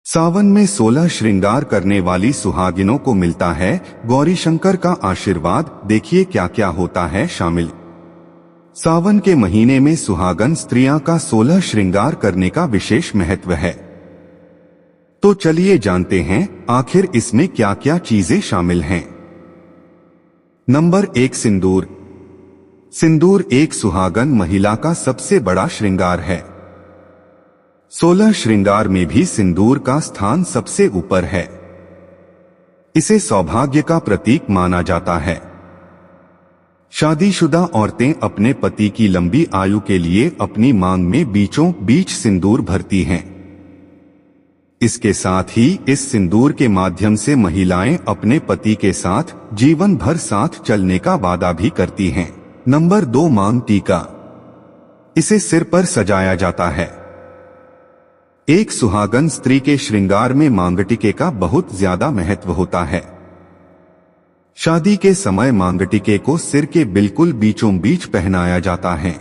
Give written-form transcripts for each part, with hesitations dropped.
सावन में 16 श्रृंगार करने वाली सुहागिनों को मिलता है गौरी शंकर का आशीर्वाद। देखिए क्या क्या होता है शामिल। सावन के महीने में सुहागन स्त्रियां का 16 श्रृंगार करने का विशेष महत्व है। तो चलिए जानते हैं आखिर इसमें क्या क्या चीजें शामिल हैं। नंबर 1, सिंदूर। सिंदूर एक सुहागन महिला का सबसे बड़ा श्रृंगार है। 16 श्रृंगार में भी सिंदूर का स्थान सबसे ऊपर है। इसे सौभाग्य का प्रतीक माना जाता है। शादीशुदा औरतें अपने पति की लंबी आयु के लिए अपनी मांग में बीचों बीच सिंदूर भरती हैं। इसके साथ ही इस सिंदूर के माध्यम से महिलाएं अपने पति के साथ जीवन भर साथ चलने का वादा भी करती हैं। नंबर 2, मांग टीका। इसे सिर पर सजाया जाता है। एक सुहागन स्त्री के श्रृंगार में मांगटिके का बहुत ज्यादा महत्व होता है। शादी के समय मांगटिके को सिर के बिल्कुल बीचों बीच पहनाया जाता है।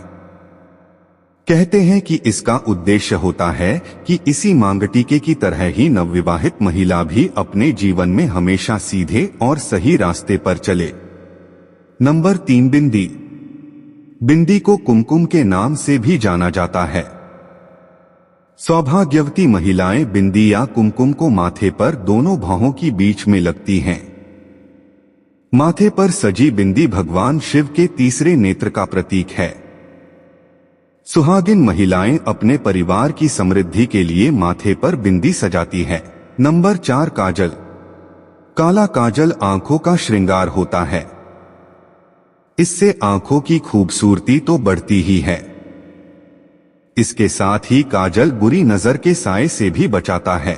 कहते हैं कि इसका उद्देश्य होता है कि इसी मांगटिके की तरह ही नवविवाहित महिला भी अपने जीवन में हमेशा सीधे और सही रास्ते पर चले। नंबर 3, बिंदी। बिंदी को कुमकुम के नाम से भी जाना जाता है। सौभाग्यवती महिलाएं बिंदी या कुमकुम को माथे पर दोनों भौहों की बीच में लगती हैं। माथे पर सजी बिंदी भगवान शिव के तीसरे नेत्र का प्रतीक है। सुहागिन महिलाएं अपने परिवार की समृद्धि के लिए माथे पर बिंदी सजाती है। नंबर 4, काजल। काला काजल आंखों का श्रृंगार होता है। इससे आंखों की खूबसूरती तो बढ़ती ही है। इसके साथ ही काजल बुरी नजर के साए से भी बचाता है।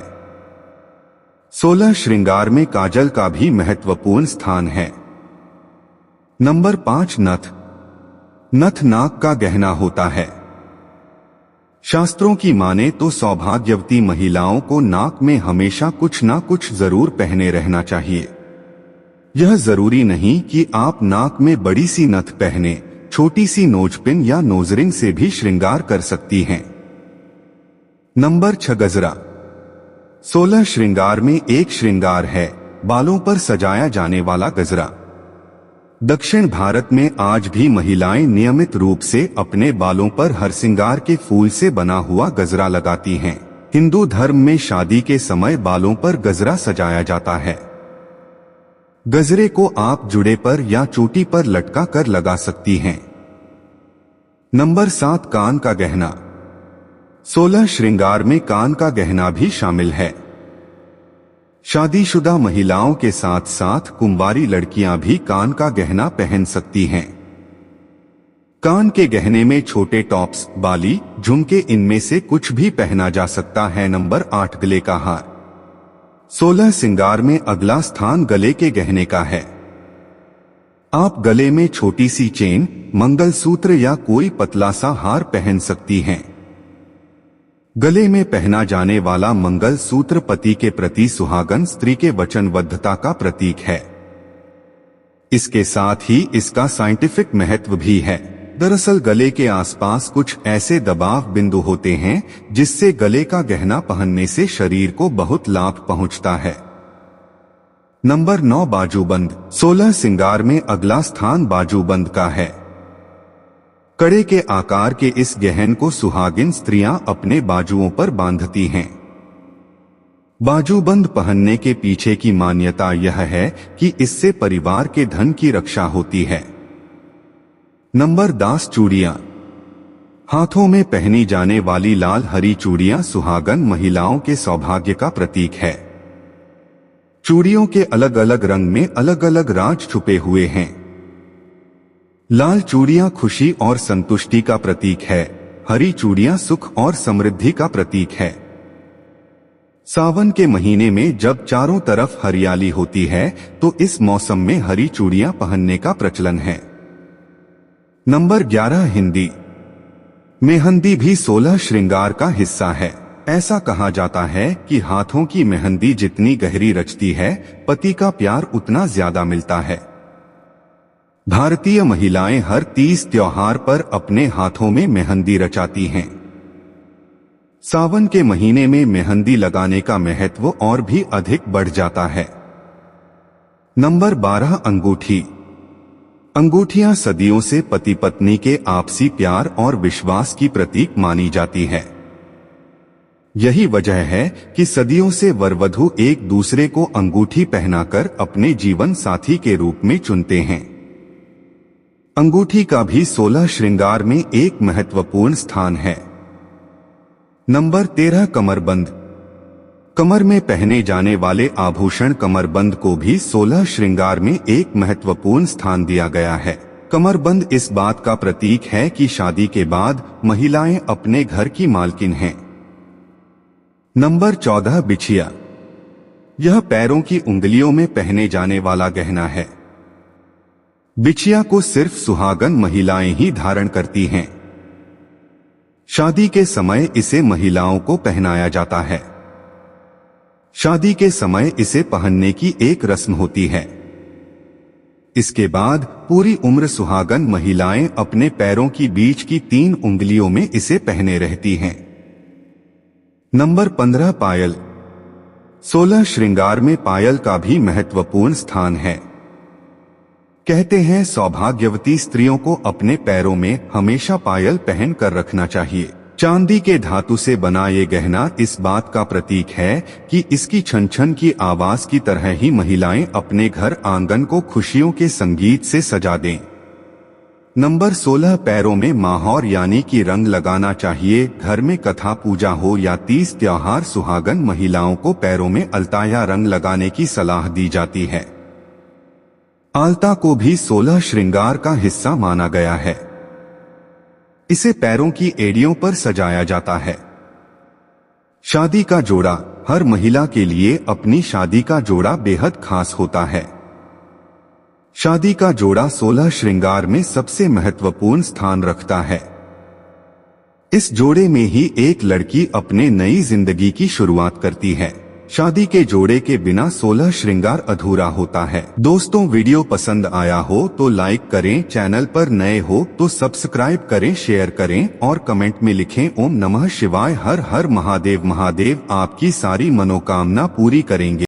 16 श्रृंगार में काजल का भी महत्वपूर्ण स्थान है। नंबर 5, नथ। नथ नाक का गहना होता है। शास्त्रों की माने तो सौभाग्यवती महिलाओं को नाक में हमेशा कुछ ना कुछ जरूर पहने रहना चाहिए। यह जरूरी नहीं कि आप नाक में बड़ी सी नथ पहने, छोटी सी नोजपिन या नोजरिंग से भी श्रृंगार कर सकती हैं। नंबर 6, गजरा। 16 श्रृंगार में एक श्रृंगार है बालों पर सजाया जाने वाला गजरा। दक्षिण भारत में आज भी महिलाएं नियमित रूप से अपने बालों पर हरसिंगार के फूल से बना हुआ गजरा लगाती हैं। हिंदू धर्म में शादी के समय बालों पर गजरा सजाया जाता है। गजरे को आप जुड़े पर या चोटी पर लटका कर लगा सकती हैं। नंबर 7, कान का गहना। 16 श्रृंगार में कान का गहना भी शामिल है। शादीशुदा महिलाओं के साथ साथ कुंवारी लड़कियां भी कान का गहना पहन सकती हैं। कान के गहने में छोटे टॉप्स, बाली, झुमके, इनमें से कुछ भी पहना जा सकता है। नंबर 8, गले का हार। 16 श्रृंगार में अगला स्थान गले के गहने का है। आप गले में छोटी सी चेन, मंगलसूत्र या कोई पतला सा हार पहन सकती हैं। गले में पहना जाने वाला मंगलसूत्र पति के प्रति सुहागन स्त्री के वचनबद्धता का प्रतीक है। इसके साथ ही इसका साइंटिफिक महत्व भी है। दरअसल गले के आसपास कुछ ऐसे दबाव बिंदु होते हैं जिससे गले का गहना पहनने से शरीर को बहुत लाभ पहुंचता है। नंबर 9, बाजूबंद। 16 श्रृंगार में अगला स्थान बाजूबंद का है। कड़े के आकार के इस गहन को सुहागिन स्त्रियां अपने बाजुओं पर बांधती हैं। बाजूबंद पहनने के पीछे की मान्यता यह है कि इससे परिवार के धन की रक्षा होती है। नंबर 10, चूड़ियां। हाथों में पहनी जाने वाली लाल हरी चूड़ियां सुहागन महिलाओं के सौभाग्य का प्रतीक है। चूड़ियों के अलग अलग रंग में अलग अलग राज छुपे हुए हैं। लाल चूड़ियां खुशी और संतुष्टि का प्रतीक है। हरी चूड़ियां सुख और समृद्धि का प्रतीक है। सावन के महीने में जब चारों तरफ हरियाली होती है तो इस मौसम में हरी चूड़ियां पहनने का प्रचलन है। नंबर 11, हिंदी। मेहंदी भी 16 श्रृंगार का हिस्सा है। ऐसा कहा जाता है कि हाथों की मेहंदी जितनी गहरी रचती है, पति का प्यार उतना ज्यादा मिलता है। भारतीय महिलाएं हर तीज त्योहार पर अपने हाथों में मेहंदी रचाती हैं। सावन के महीने में मेहंदी लगाने का महत्व और भी अधिक बढ़ जाता है। नंबर 12 अंगूठी। अंगूठियां सदियों से पति पत्नी के आपसी प्यार और विश्वास की प्रतीक मानी जाती है। यही वजह है कि सदियों से वरवधु एक दूसरे को अंगूठी पहनाकर अपने जीवन साथी के रूप में चुनते हैं। अंगूठी का भी 16 श्रृंगार में एक महत्वपूर्ण स्थान है। नंबर 13 कमरबंद। कमर में पहने जाने वाले आभूषण कमरबंद को भी 16 श्रृंगार में एक महत्वपूर्ण स्थान दिया गया है। कमरबंद इस बात का प्रतीक है कि शादी के बाद महिलाएं अपने घर की मालकिन हैं। नंबर 14 बिछिया। यह पैरों की उंगलियों में पहने जाने वाला गहना है। बिछिया को सिर्फ सुहागन महिलाएं ही धारण करती हैं। शादी के समय इसे महिलाओं को पहनाया जाता है। शादी के समय इसे पहनने की एक रस्म होती है। इसके बाद पूरी उम्र सुहागन महिलाएं अपने पैरों की बीच की 3 उंगलियों में इसे पहने रहती हैं। नंबर 15 पायल। 16 श्रृंगार में पायल का भी महत्वपूर्ण स्थान है। कहते हैं सौभाग्यवती स्त्रियों को अपने पैरों में हमेशा पायल पहन कर रखना चाहिए। चांदी के धातु से बना ये गहना इस बात का प्रतीक है कि इसकी छन छन की आवाज की तरह ही महिलाएं अपने घर आंगन को खुशियों के संगीत से सजा दें। नंबर 16 पैरों में माहौर यानी कि रंग लगाना चाहिए। घर में कथा पूजा हो या तीज त्योहार, सुहागन महिलाओं को पैरों में अलता या रंग लगाने की सलाह दी जाती है। आलता को भी 16 श्रृंगार का हिस्सा माना गया है। इसे पैरों की एड़ियों पर सजाया जाता है। शादी का जोड़ा। हर महिला के लिए अपनी शादी का जोड़ा बेहद खास होता है। शादी का जोड़ा 16 श्रृंगार में सबसे महत्वपूर्ण स्थान रखता है। इस जोड़े में ही एक लड़की अपने नई जिंदगी की शुरुआत करती है। शादी के जोड़े के बिना 16 श्रृंगार अधूरा होता है। दोस्तों, वीडियो पसंद आया हो तो लाइक करें, चैनल पर नए हो तो सब्सक्राइब करें, शेयर करें और कमेंट में लिखें ओम नमः शिवाय। हर हर महादेव। महादेव आपकी सारी मनोकामना पूरी करेंगे।